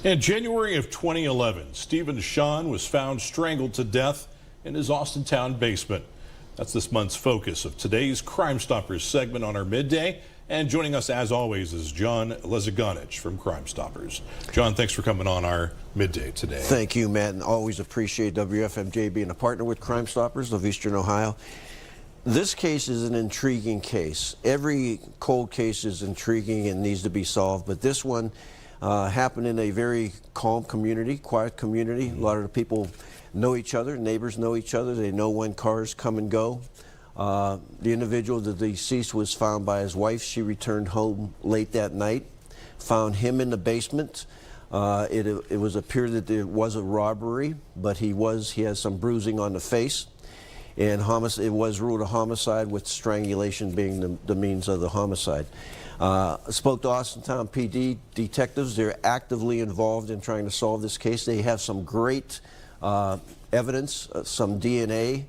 In January of 2011, Stephen Shonn was found strangled to death in his Austintown basement. That's this month's focus of today's Crimestoppers segment on our midday. And joining us, as always, is John Lezagonich from Crimestoppers. John, thanks for coming on our midday today. Thank you, Matt, and always appreciate WFMJ being a partner with Crimestoppers of Eastern Ohio. This case is an intriguing case. Every cold case is intriguing and needs to be solved, but this one happened in a very calm community, quiet community. A lot of the people know each other, neighbors know each other, they know when cars come and go. The individual, the deceased, was found by his wife. She returned home late that night, found him in the basement. It was appeared that it was a robbery, but he has some bruising on the face, and it was ruled a homicide, with strangulation being the means of the homicide. Spoke to Austintown PD detectives. They're actively involved in trying to solve this case. They have some great evidence, some DNA.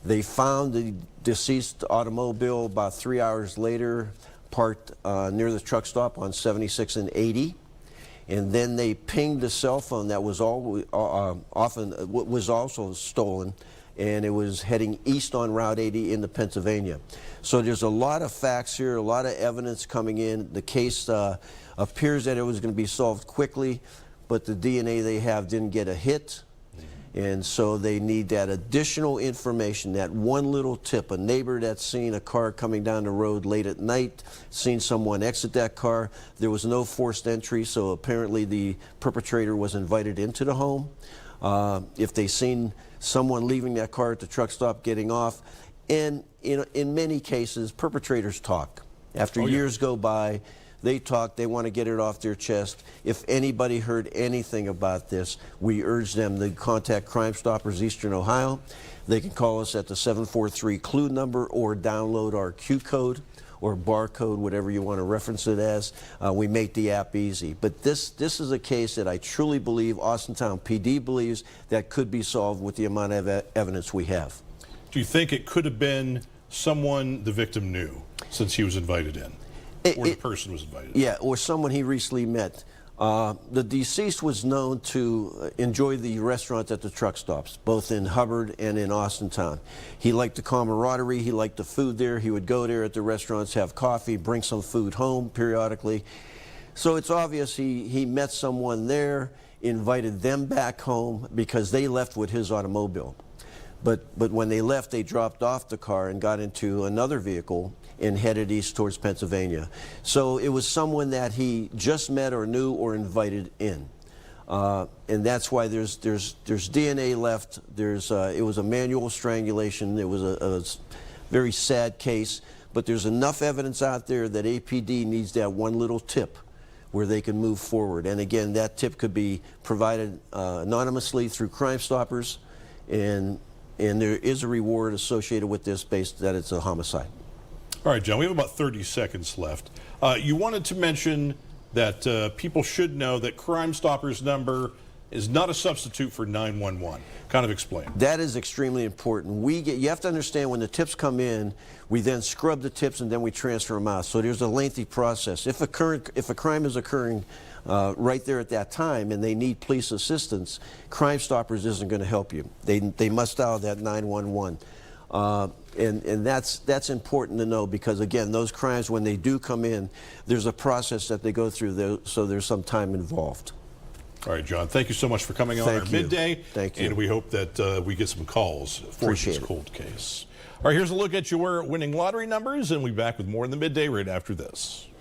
They found the deceased automobile about 3 hours later, parked near the truck stop on 76 and 80. And then they pinged the cell phone that was also stolen, and it was heading east on Route 80 into Pennsylvania. So there's a lot of facts here, a lot of evidence coming in. The case appears that it was going to be solved quickly, but the DNA they have didn't get a hit. And so they need that additional information, that one little tip. A neighbor that's seen a car coming down the road late at night, seen someone exit that car. There was no forced entry, so apparently the perpetrator was invited into the home. If they seen someone leaving that car at the truck stop, getting off. And in many cases, perpetrators talk. After years go by, they talk, they want to get it off their chest. If anybody heard anything about this, we urge them to contact Crimestoppers Eastern Ohio. They can call us at the 743 clue number or download our Q code or barcode, whatever you want to reference it as. We make the app easy. But this is a case that I truly believe Austintown PD believes that could be solved with the amount of evidence we have. Do you think it could have been someone the victim knew since he was invited in? Or the person was invited. Yeah, or someone he recently met. The deceased was known to enjoy the restaurants at the truck stops, both in Hubbard and in Austintown. He liked the camaraderie, he liked the food there. He would go there at the restaurants, have coffee, bring some food home periodically. So it's obvious he met someone there, invited them back home because they left with his automobile. But when they left, they dropped off the car and got into another vehicle and headed east towards Pennsylvania. So it was someone that he just met or knew or invited in. And that's why there's DNA left. It was a manual strangulation. It was a very sad case, but there's enough evidence out there that APD needs that one little tip where they can move forward. And again, that tip could be provided anonymously through Crimestoppers, and there is a reward associated with this based that it's a homicide. All right, John, we have about 30 seconds left. You wanted to mention that people should know that Crimestoppers number is not a substitute for 911. Kind of explain. That is extremely important. You have to understand, when the tips come in, we then scrub the tips and then we transfer them out. So there's a lengthy process. If a crime is occurring right there at that time and they need police assistance, Crimestoppers isn't going to help you. They must dial that 911. And that's important to know, because again, those crimes, when they do come in, there's a process that they go through, so there's some time involved. All right, John, thank you so much for coming on our midday. Thank you. And we hope that we get some calls for this cold case. All right, here's a look at your winning lottery numbers, and we'll be back with more in the midday right after this.